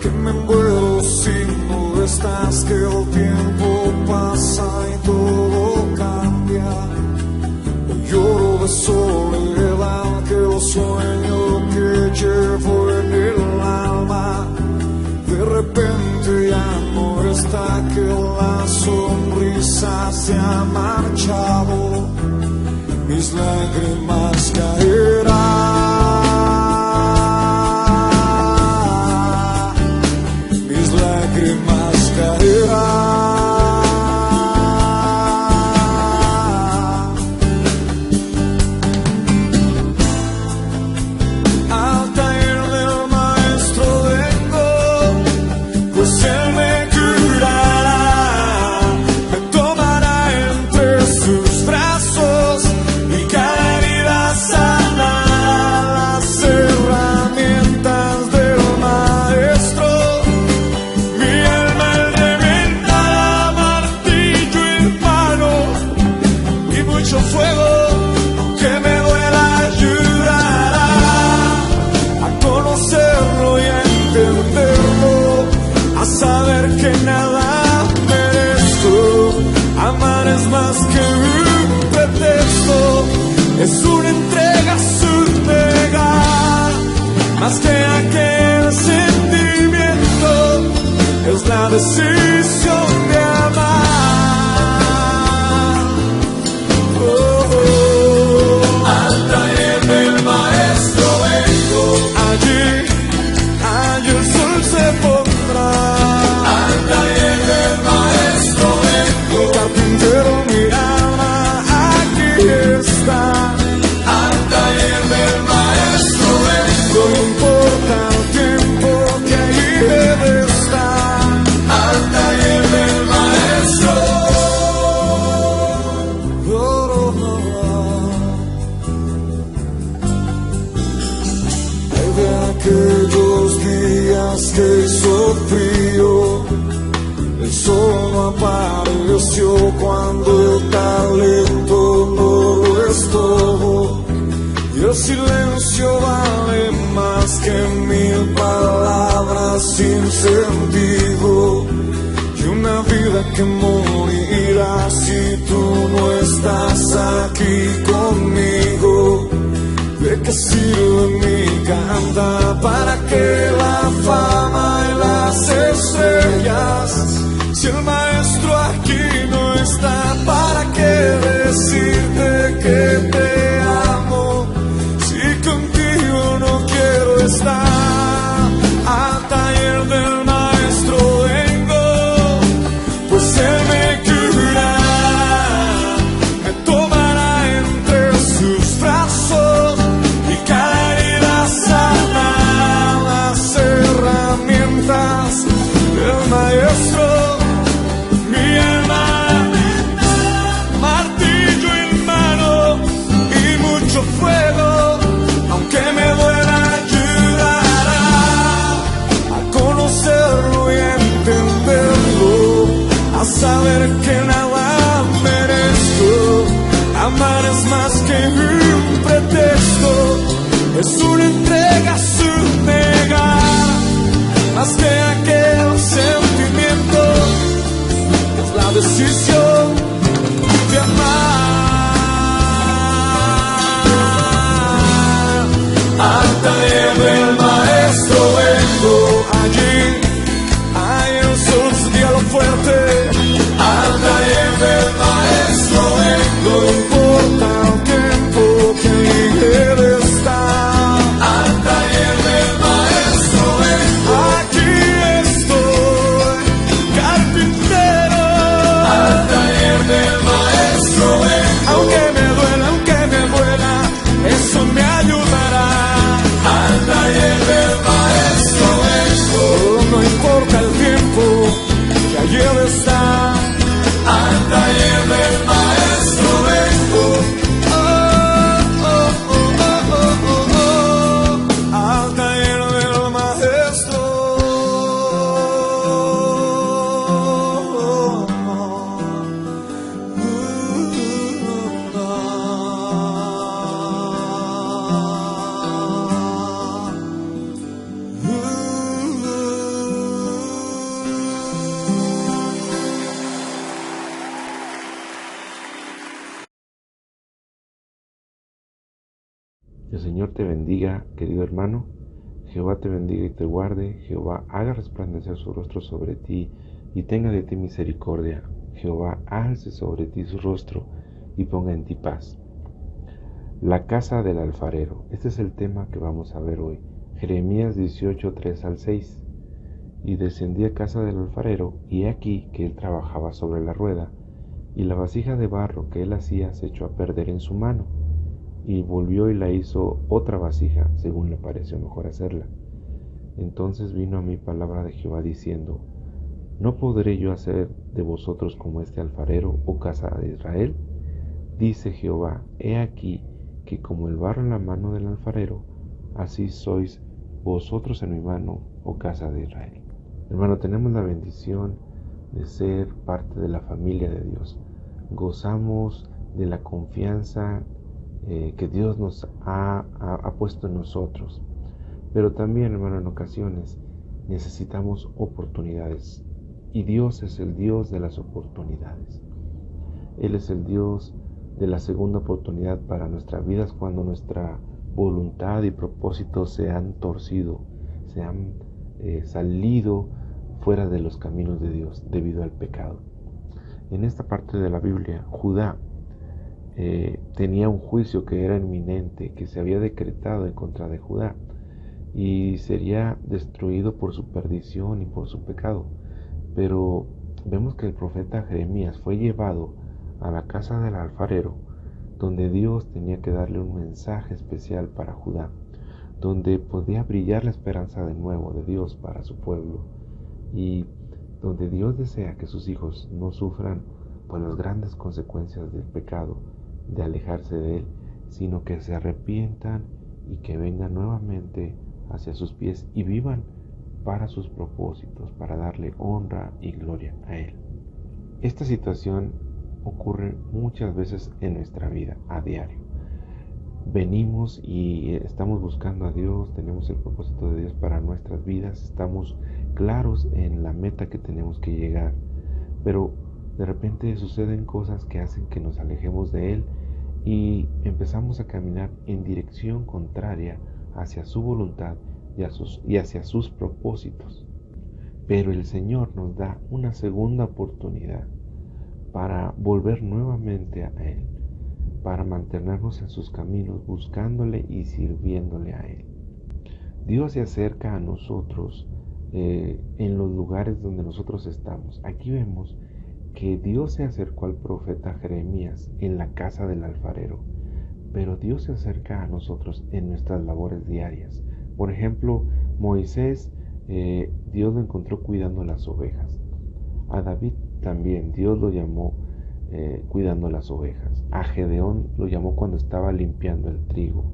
que me muero si no estás, que el tiempo pasa y todo cambia. Hoy lloro de soledad, que el sueño que llevo en el alma de repente ya no está, que la sonrisa se ha marchado, mis lágrimas caerán, mis lágrimas caerán. Al taller del maestro vengo, pues él me curará, me tomará entre sus brazos y cada herida sanará. Las herramientas del maestro, mi alma él reventará, martillo en mano y mucho fuego que me duela ayudará a conocerlo y a entenderlo, a saber que nada merezco. Amar es más que un pretexto, es una entrega sin negar, más que aquel sentimiento, es la decisión de amar. Oh, oh. Al taller del maestro vengo, allí el sol se pondrá. Al taller del maestro vengo, carpintero mi alma aquí está. Al taller del maestro vengo, no importa el tiempo que ahí debe estar. Al taller del maestro. Oh, oh, oh. Hay de aquellos días que hizo frío, el sol no apareció cuando el talento no lo estuvo, y el silencio vale más que 1000 palabras sin sentido, y una vida que morirá si tú no estás aquí conmigo. ¿De qué sirve mi cantar para que la fama y las estrellas, si el maestro aquí no está? ¿Para qué decirte que te amo si contigo no quiero estar? Al taller del maestro vengo, pues él me curará, me tomará entre sus brazos y cada herida sanará. Las herramientas del maestro, mi alma, martillo en mano y mucho fuego, aunque me duela ayudará a conocerlo y a entenderlo, a saber que nada merezco. Amar es más que un pretexto, es una entrega sin negar, más que aquel sentimiento, es la decisión de amar. Al taller del maestro vengo, allí el sol y a lo fuerte. Al taller del maestro vengo, no importa el tiempo que debe estar. Señor te bendiga, querido hermano. Jehová te bendiga y te guarde. Jehová haga resplandecer su rostro sobre ti y tenga de ti misericordia. Jehová alce sobre ti su rostro y ponga en ti paz. La casa del alfarero. Este es el tema que vamos a ver hoy. Jeremías 18, 3 al 6. Y descendí a casa del alfarero, y he aquí que él trabajaba sobre la rueda, y la vasija de barro que él hacía se echó a perder en su mano, y volvió y la hizo otra vasija, según le pareció mejor hacerla. Entonces vino a mí palabra de Jehová diciendo: ¿No podré yo hacer de vosotros como este alfarero, oh casa de Israel? Dice Jehová: he aquí que como el barro en la mano del alfarero, así sois vosotros en mi mano, oh casa de Israel. Hermano, tenemos la bendición de ser parte de la familia de Dios. Gozamos de la confianza que Dios nos ha puesto en nosotros. Pero también, hermano, en ocasiones necesitamos oportunidades. Y Dios es el Dios de las oportunidades. Él es el Dios de la segunda oportunidad para nuestras vidas cuando nuestra voluntad y propósitos se han torcido, se han salido fuera de los caminos de Dios debido al pecado. En esta parte de la Biblia, Judá tenía un juicio que era inminente, que se había decretado en contra de Judá y sería destruido por su perdición y por su pecado. Pero vemos que el profeta Jeremías fue llevado a la casa del alfarero, donde Dios tenía que darle un mensaje especial para Judá, donde podía brillar la esperanza de nuevo de Dios para su pueblo, y donde Dios desea que sus hijos no sufran por las grandes consecuencias del pecado, de alejarse de Él, sino que se arrepientan y que vengan nuevamente hacia sus pies y vivan para sus propósitos, para darle honra y gloria a Él. Esta situación ocurre muchas veces en nuestra vida a diario. Venimos y estamos buscando a Dios, tenemos el propósito de Dios para nuestras vidas, estamos claros en la meta que tenemos que llegar, pero de repente suceden cosas que hacen que nos alejemos de Él y empezamos a caminar en dirección contraria hacia su voluntad y hacia sus propósitos. Pero el Señor nos da una segunda oportunidad para volver nuevamente a Él, para mantenernos en sus caminos, buscándole y sirviéndole a Él. Dios se acerca a nosotros en los lugares donde nosotros estamos. Aquí vemos que Dios se acercó al profeta Jeremías en la casa del alfarero, pero Dios se acerca a nosotros en nuestras labores diarias. Por ejemplo, Moisés, Dios lo encontró cuidando las ovejas. A David también Dios lo llamó cuidando las ovejas. A Gedeón lo llamó cuando estaba limpiando el trigo.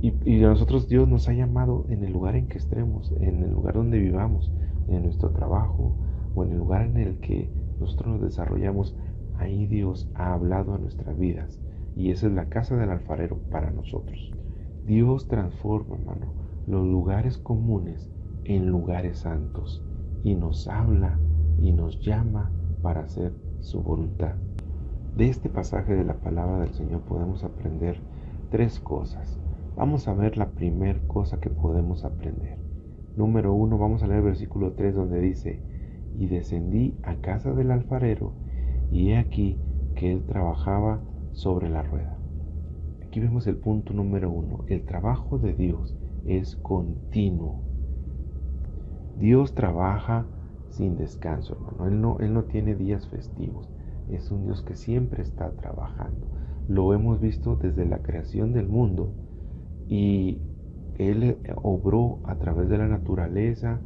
Y a nosotros Dios nos ha llamado en el lugar en que estemos, en el lugar donde vivamos, en nuestro trabajo o en el lugar en el que nosotros nos desarrollamos. Ahí Dios ha hablado a nuestras vidas y esa es la casa del alfarero para nosotros. Dios transforma, hermano, los lugares comunes en lugares santos y nos habla y nos llama para hacer su voluntad. De este pasaje de la palabra del Señor podemos aprender tres cosas. Vamos a ver la primera cosa que podemos aprender. Número 1, vamos a leer el versículo 3 donde dice: y descendí a casa del alfarero, y he aquí que él trabajaba sobre la rueda. Aquí vemos el punto número 1. El trabajo de Dios es continuo. Dios trabaja sin descanso, hermano. Él no tiene días festivos. Es un Dios que siempre está trabajando. Lo hemos visto desde la creación del mundo y Él obró a través de la naturaleza,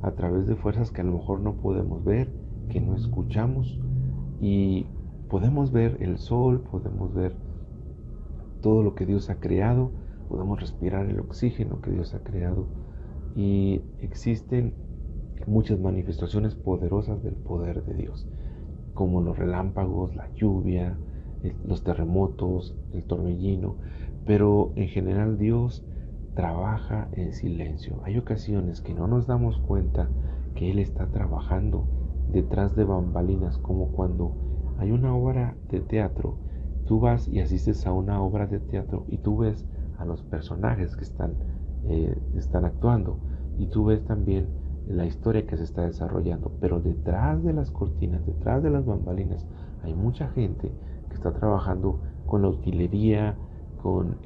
a través de fuerzas que a lo mejor no podemos ver, que no escuchamos, y podemos ver el sol, podemos ver todo lo que Dios ha creado, podemos respirar el oxígeno que Dios ha creado, y existen muchas manifestaciones poderosas del poder de Dios, como los relámpagos, la lluvia, los terremotos, el torbellino, pero en general Dios trabaja en silencio. Hay ocasiones que no nos damos cuenta que Él está trabajando detrás de bambalinas, como cuando hay una obra de teatro Tú vas y asistes a una obra de teatro y tú ves a los personajes que están actuando y tú ves también la historia que se está desarrollando, pero detrás de las cortinas, detrás de las bambalinas, hay mucha gente que está trabajando con la utilería, con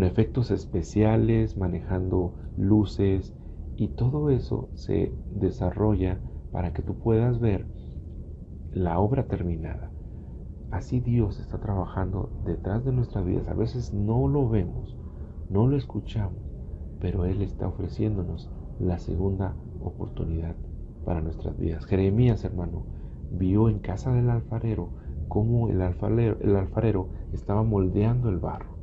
efectos especiales, manejando luces, y todo eso se desarrolla para que tú puedas ver la obra terminada. Así Dios está trabajando detrás de nuestras vidas. A veces no lo vemos, no lo escuchamos, pero Él está ofreciéndonos la segunda oportunidad para nuestras vidas. Jeremías, hermano, vio en casa del alfarero cómo el alfarero estaba moldeando el barro.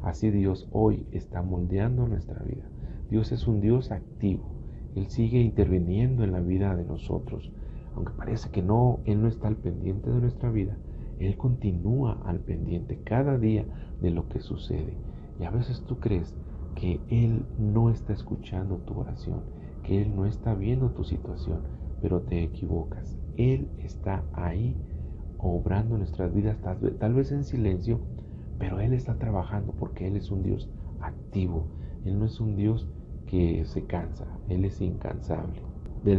Así Dios hoy está moldeando nuestra vida. Dios es un Dios activo. Él sigue interviniendo en la vida de nosotros. Aunque parece que no, Él no está al pendiente de nuestra vida, Él continúa al pendiente cada día de lo que sucede. Y a veces tú crees que Él no está escuchando tu oración, que Él no está viendo tu situación, pero te equivocas. Él está ahí obrando en nuestras vidas, tal vez en silencio, pero Él está trabajando porque Él es un Dios activo. Él no es un Dios que se cansa, Él es incansable. De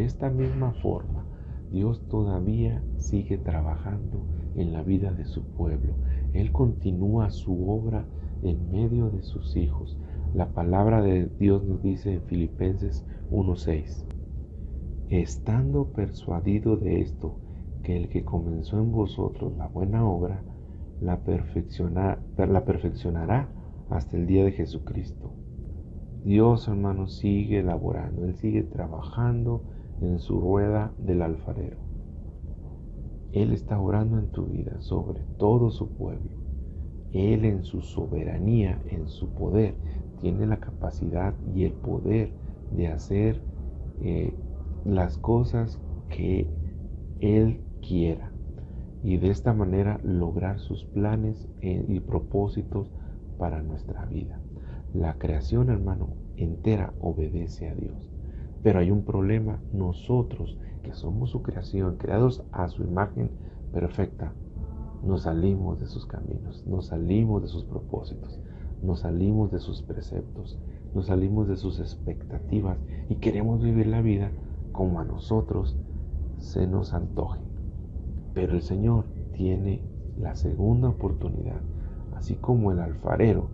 esta misma forma, Dios todavía sigue trabajando en la vida de su pueblo. Él continúa su obra en medio de sus hijos. La palabra de Dios nos dice en Filipenses 1:6: estando persuadido de esto, que el que comenzó en vosotros la buena obra, la perfeccionará hasta el día de Jesucristo. Dios, hermanos, sigue elaborando, Él sigue trabajando en su rueda del alfarero. Él está obrando en tu vida sobre todo su pueblo. Él en su soberanía, en su poder, tiene la capacidad y el poder de hacer las cosas que Él quiera, y de esta manera lograr sus planes y propósitos para nuestra vida. La creación, hermano, entera obedece a Dios. Pero hay un problema: nosotros, que somos su creación, creados a su imagen perfecta, nos salimos de sus caminos, nos salimos de sus propósitos, nos salimos de sus preceptos, nos salimos de sus expectativas y queremos vivir la vida como a nosotros se nos antoje. Pero el Señor tiene la segunda oportunidad. Así como el alfarero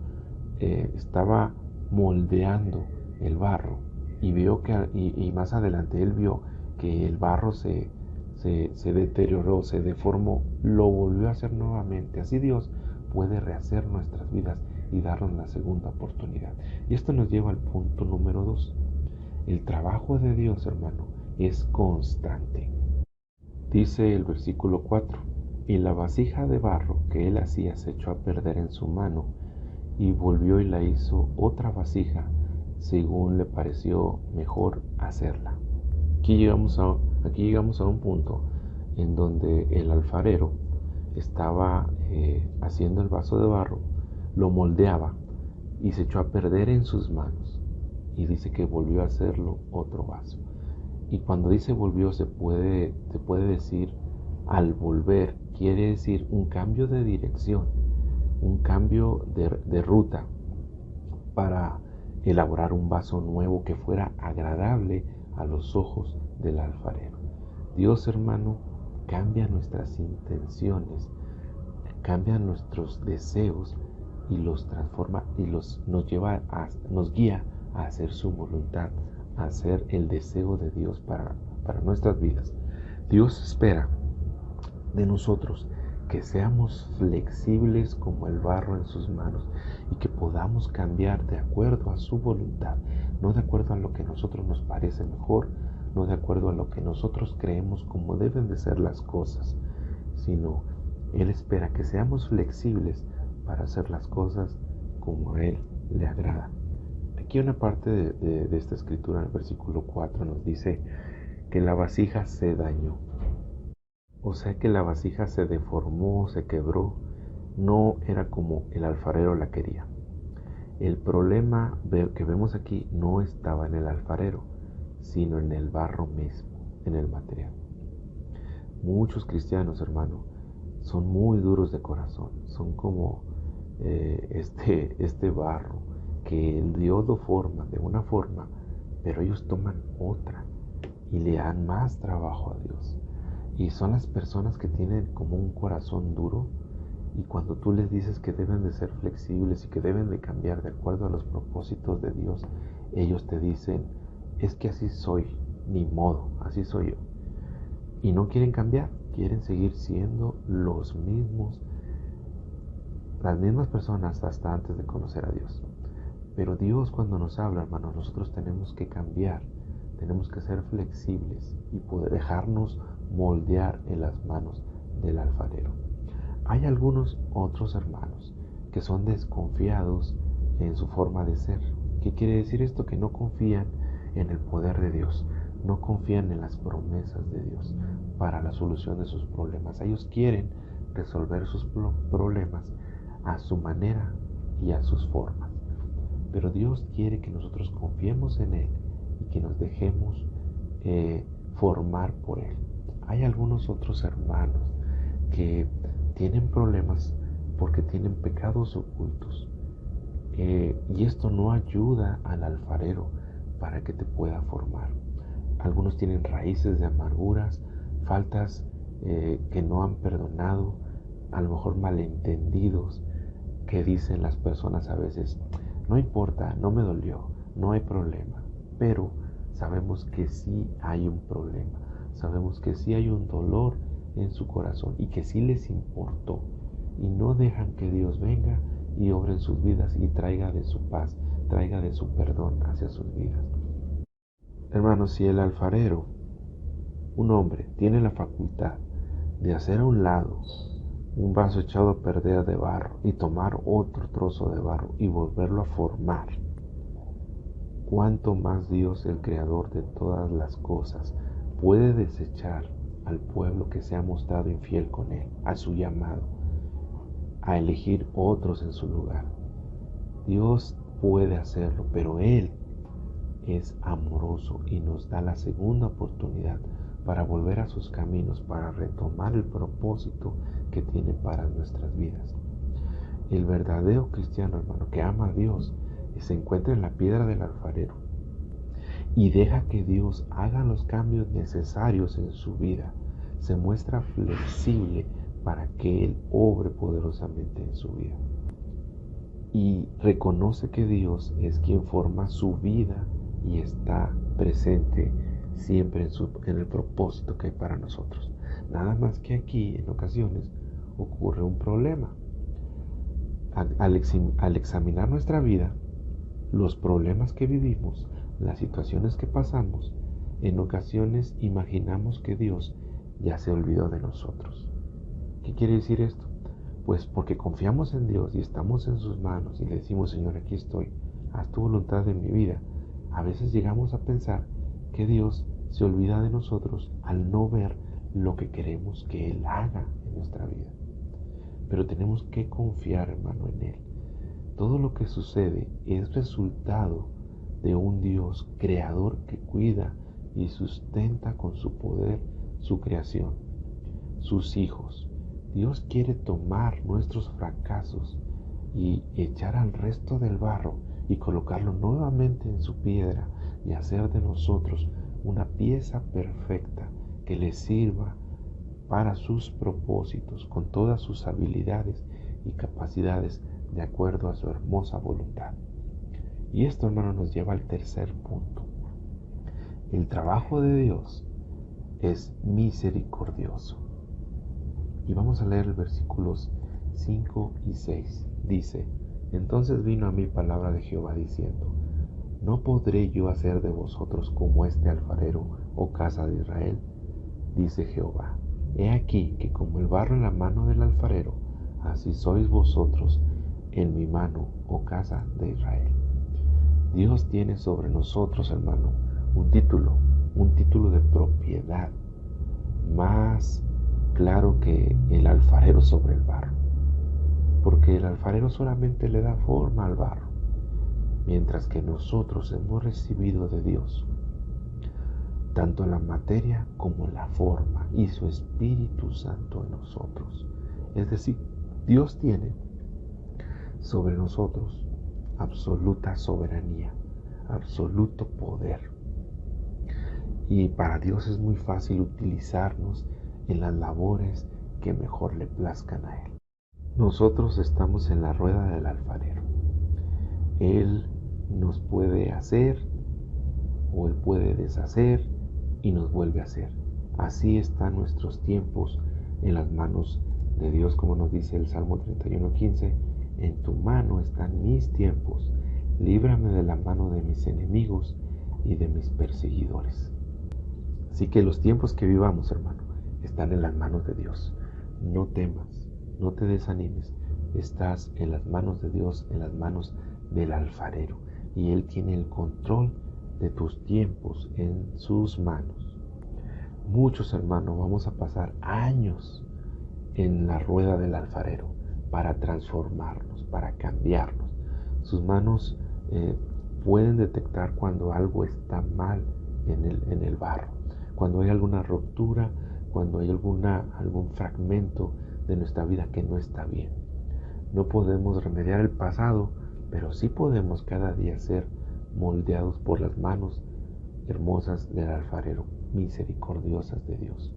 estaba moldeando el barro y vio y más adelante él vio que el barro se deterioró, se deformó, lo volvió a hacer nuevamente. Así Dios puede rehacer nuestras vidas y darnos la segunda oportunidad. Y esto nos lleva al punto número 2. El trabajo de Dios, hermano, es constante. Dice el versículo 4: y la vasija de barro que él hacía se echó a perder en su mano, y volvió y la hizo otra vasija, según le pareció mejor hacerla. Aquí llegamos a un punto en donde el alfarero estaba haciendo el vaso de barro, lo moldeaba y se echó a perder en sus manos. Y dice que volvió a hacerlo otro vaso. Y cuando dice volvió, se puede decir al volver, quiere decir un cambio de dirección, un cambio de ruta para elaborar un vaso nuevo que fuera agradable a los ojos del alfarero. Dios, hermano, cambia nuestras intenciones, cambia nuestros deseos y los transforma y nos guía a hacer su voluntad, a hacer el deseo de Dios para nuestras vidas. Dios espera de nosotros que seamos flexibles como el barro en sus manos y que podamos cambiar de acuerdo a su voluntad, no de acuerdo a lo que a nosotros nos parece mejor, no de acuerdo a lo que nosotros creemos como deben de ser las cosas, sino Él espera que seamos flexibles para hacer las cosas como a Él le agrada. Aquí una parte de esta escritura, en el versículo 4, nos dice que la vasija se dañó. O sea que la vasija se deformó, se quebró, no era como el alfarero la quería. El problema que vemos aquí no estaba en el alfarero, sino en el barro mismo, en el material. Muchos cristianos, hermano, son muy duros de corazón, son como este barro que el Dios lo forma de una forma, pero ellos toman otra y le dan más trabajo a Dios. Y son las personas que tienen como un corazón duro, y cuando tú les dices que deben de ser flexibles y que deben de cambiar de acuerdo a los propósitos de Dios, ellos te dicen, es que así soy, ni modo, así soy yo. Y no quieren cambiar, quieren seguir siendo los mismos, las mismas personas hasta antes de conocer a Dios. Pero Dios, cuando nos habla, hermano, nosotros tenemos que cambiar, tenemos que ser flexibles y poder dejarnos moldear en las manos del alfarero. Hay algunos otros hermanos que son desconfiados en su forma de ser. ¿Qué quiere decir esto? Que no confían en el poder de Dios, no confían en las promesas de Dios para la solución de sus problemas. Ellos quieren resolver sus problemas a su manera y a sus formas. Pero Dios quiere que nosotros confiemos en Él y que nos dejemos formar por Él. Hay algunos otros hermanos que tienen problemas porque tienen pecados ocultos. Y esto no ayuda al alfarero para que te pueda formar. Algunos tienen raíces de amarguras, faltas que no han perdonado, a lo mejor malentendidos que dicen las personas a veces, no importa, no me dolió, no hay problema. Pero sabemos que sí hay un problema, sabemos que sí hay un dolor en su corazón y que sí les importó, y no dejan que Dios venga y obre en sus vidas y traiga de su paz, traiga de su perdón hacia sus vidas. Hermanos, si el alfarero, un hombre, tiene la facultad de hacer a un lado un vaso echado a perder de barro y tomar otro trozo de barro y volverlo a formar, ¿cuánto más Dios, el creador de todas las cosas, puede desechar al pueblo que se ha mostrado infiel con Él, a su llamado, a elegir otros en su lugar? Dios puede hacerlo, pero Él es amoroso y nos da la segunda oportunidad para volver a sus caminos, para retomar el propósito que tiene para nuestras vidas. El verdadero cristiano, hermano, que ama a Dios, se encuentra en la piedra del alfarero y deja que Dios haga los cambios necesarios en su vida. Se muestra flexible para que Él obre poderosamente en su vida. Y reconoce que Dios es quien forma su vida y está presente siempre en el propósito que hay para nosotros. Nada más que aquí, en ocasiones, ocurre un problema. Al examinar nuestra vida, los problemas que vivimos, las situaciones que pasamos, en ocasiones imaginamos que Dios ya se olvidó de nosotros. ¿Qué quiere decir esto? Pues porque confiamos en Dios y estamos en sus manos y le decimos, Señor, aquí estoy, haz tu voluntad en mi vida. A veces llegamos a pensar que Dios se olvida de nosotros al no ver lo que queremos que Él haga en nuestra vida. Pero tenemos que confiar, hermano, en Él. Todo lo que sucede es resultado de un Dios creador que cuida y sustenta con su poder su creación, sus hijos. Dios quiere tomar nuestros fracasos y echar al resto del barro y colocarlo nuevamente en su piedra y hacer de nosotros una pieza perfecta que le sirva para sus propósitos con todas sus habilidades y capacidades de acuerdo a su hermosa voluntad. Y esto, hermano, nos lleva al tercer punto. El trabajo de Dios es misericordioso. Y vamos a leer los versículos 5 y 6. Dice, entonces vino a mí palabra de Jehová diciendo, ¿no podré yo hacer de vosotros como este alfarero, oh casa de Israel? Dice Jehová, he aquí que como el barro en la mano del alfarero, así sois vosotros en mi mano, oh casa de Israel. Dios tiene sobre nosotros, hermano, un título de propiedad, más claro que el alfarero sobre el barro, porque el alfarero solamente le da forma al barro, mientras que nosotros hemos recibido de Dios tanto la materia como la forma y su Espíritu Santo en nosotros. Es decir, Dios tiene sobre nosotros absoluta soberanía, absoluto poder. Y para Dios es muy fácil utilizarnos en las labores que mejor le plazcan a Él. Nosotros estamos en la rueda del alfarero. Él nos puede hacer o Él puede deshacer y nos vuelve a hacer. Así están nuestros tiempos en las manos de Dios, como nos dice el Salmo 31:15. En tu mano están mis tiempos. Líbrame de la mano de mis enemigos y de mis perseguidores. Así que los tiempos que vivamos, hermano, están en las manos de Dios. No temas, no te desanimes. Estás en las manos de Dios, en las manos del alfarero. Y Él tiene el control de tus tiempos en sus manos. Muchos, hermanos, vamos a pasar años en la rueda del alfarero para transformarnos, para cambiarnos. Sus manos pueden detectar cuando algo está mal en el barro, cuando hay alguna ruptura, cuando hay algún fragmento de nuestra vida que no está bien. No podemos remediar el pasado, pero sí podemos cada día ser moldeados por las manos hermosas del alfarero, misericordiosas de Dios.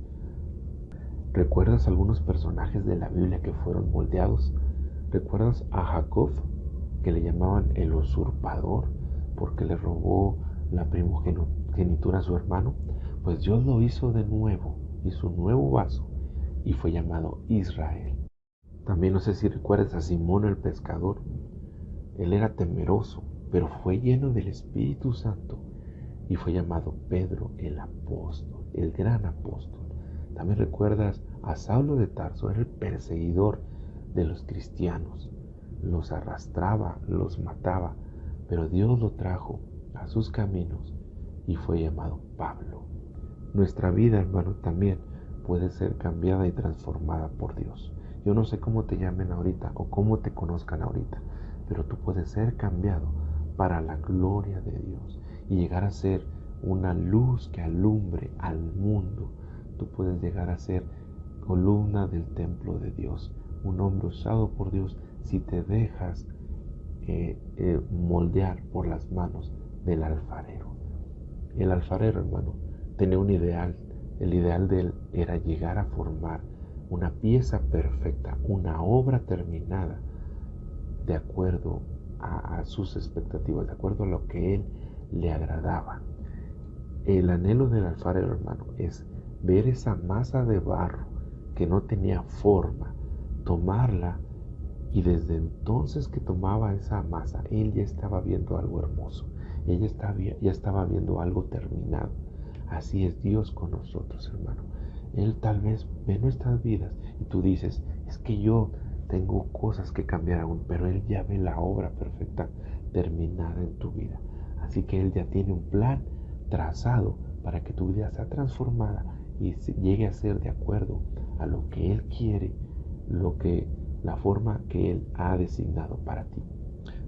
¿Recuerdas algunos personajes de la Biblia que fueron moldeados? ¿Recuerdas a Jacob, que le llamaban el usurpador porque le robó la primogenitura a su hermano? Pues Dios lo hizo de nuevo, hizo un nuevo vaso y fue llamado Israel. También no sé si recuerdas a Simón el pescador. Él era temeroso, pero fue lleno del Espíritu Santo y fue llamado Pedro el apóstol, el gran apóstol. También recuerdas a Saulo de Tarso, era el perseguidor de los cristianos. Los arrastraba, los mataba, pero Dios lo trajo a sus caminos y fue llamado Pablo. Nuestra vida, hermano, también puede ser cambiada y transformada por Dios. Yo no sé cómo te llamen ahorita o cómo te conozcan ahorita, pero tú puedes ser cambiado para la gloria de Dios y llegar a ser una luz que alumbre al mundo. Tú puedes llegar a ser columna del templo de Dios, un hombre usado por Dios si te dejas moldear por las manos del alfarero. El alfarero, hermano, tenía un ideal. El ideal de él era llegar a formar una pieza perfecta, una obra terminada, de acuerdo a sus expectativas, de acuerdo a lo que él le agradaba. El anhelo del alfarero, hermano, es ver esa masa de barro que no tenía forma, tomarla, y desde entonces que tomaba esa masa, él ya estaba viendo algo hermoso, ella ya estaba viendo algo terminado. Así es Dios con nosotros, hermano. Él tal vez ve nuestras vidas y tú dices, es que yo tengo cosas que cambiar aún, pero Él ya ve la obra perfecta terminada en tu vida. Así que Él ya tiene un plan trazado para que tu vida sea transformada y llegue a ser de acuerdo a lo que Él quiere, la forma que Él ha designado para ti.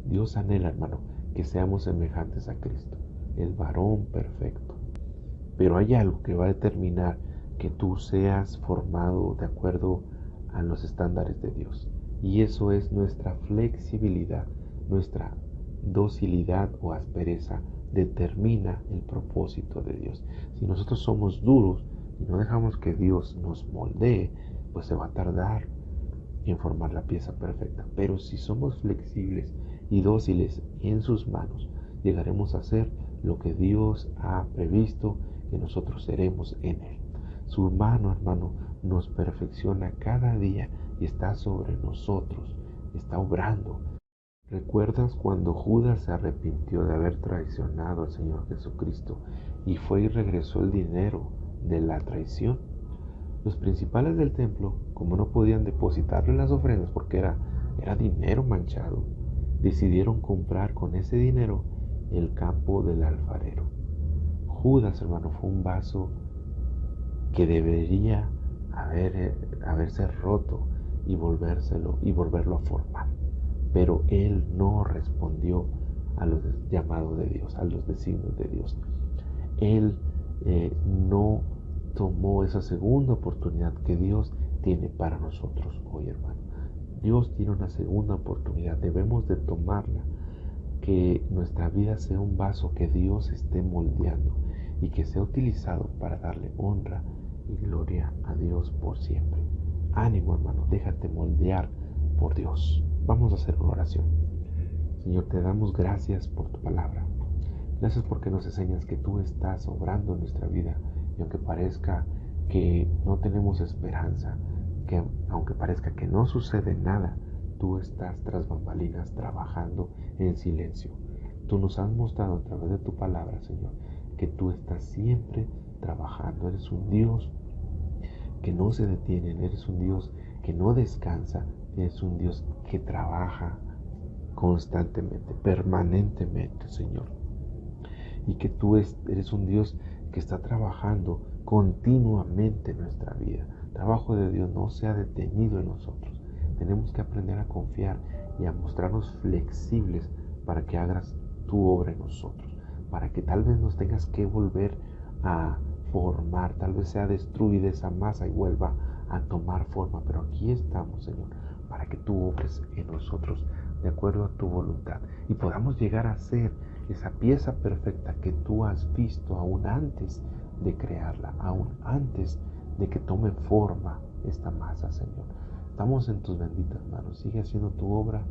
Dios anhela, hermano, que seamos semejantes a Cristo, el varón perfecto. Pero hay algo que va a determinar que tú seas formado de acuerdo a los estándares de Dios. Y eso es nuestra flexibilidad, nuestra docilidad o aspereza determina el propósito de Dios. Si nosotros somos duros y no dejamos que Dios nos moldee, pues se va a tardar en formar la pieza perfecta. Pero si somos flexibles y dóciles en sus manos, llegaremos a ser lo que Dios ha previsto que nosotros seremos en Él. Su mano, hermano, nos perfecciona cada día y está sobre nosotros, está obrando. ¿Recuerdas cuando Judas se arrepintió de haber traicionado al Señor Jesucristo y fue y regresó el dinero de la traición? Los principales del templo, como no podían depositarle las ofrendas porque era dinero manchado, decidieron comprar con ese dinero el campo del alfarero. Judas, hermano, fue un vaso que debería haberse roto y volverlo a formar. Pero él no respondió a los llamados de Dios, a los designios de Dios. Él no tomó esa segunda oportunidad que Dios tiene para nosotros hoy, hermano. Dios tiene una segunda oportunidad, debemos de tomarla. Que nuestra vida sea un vaso que Dios esté moldeando y que sea utilizado para darle honra y gloria a Dios por siempre. Ánimo, hermano, déjate moldear por Dios. Vamos a hacer una oración. Señor, te damos gracias por tu palabra. Gracias porque nos enseñas que tú estás obrando en nuestra vida y aunque parezca que no tenemos esperanza, que aunque parezca que no sucede nada, tú estás tras bambalinas trabajando en silencio. Tú nos has mostrado a través de tu palabra, Señor, que tú estás siempre trabajando. Eres un Dios que no se detiene, eres un Dios que no descansa, eres un Dios que trabaja constantemente, permanentemente, Señor. Y que tú eres un Dios que está trabajando continuamente en nuestra vida. El trabajo de Dios no se ha detenido en nosotros. Tenemos que aprender a confiar y a mostrarnos flexibles para que hagas tu obra en nosotros, para que tal vez nos tengas que volver a formar, tal vez sea destruida esa masa y vuelva a tomar forma, pero aquí estamos, Señor, para que tú obres en nosotros de acuerdo a tu voluntad y podamos llegar a ser esa pieza perfecta que tú has visto aún antes de crearla, aún antes de que tome forma esta masa, Señor. Estamos en tus benditas manos. Sigue haciendo tu obra,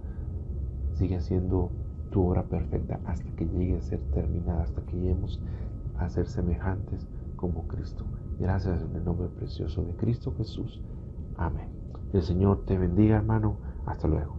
sigue haciendo tu obra perfecta hasta que llegue a ser terminada, hasta que lleguemos a ser semejantes como Cristo. Gracias en el nombre precioso de Cristo Jesús. Amén. El Señor te bendiga, hermano. Hasta luego.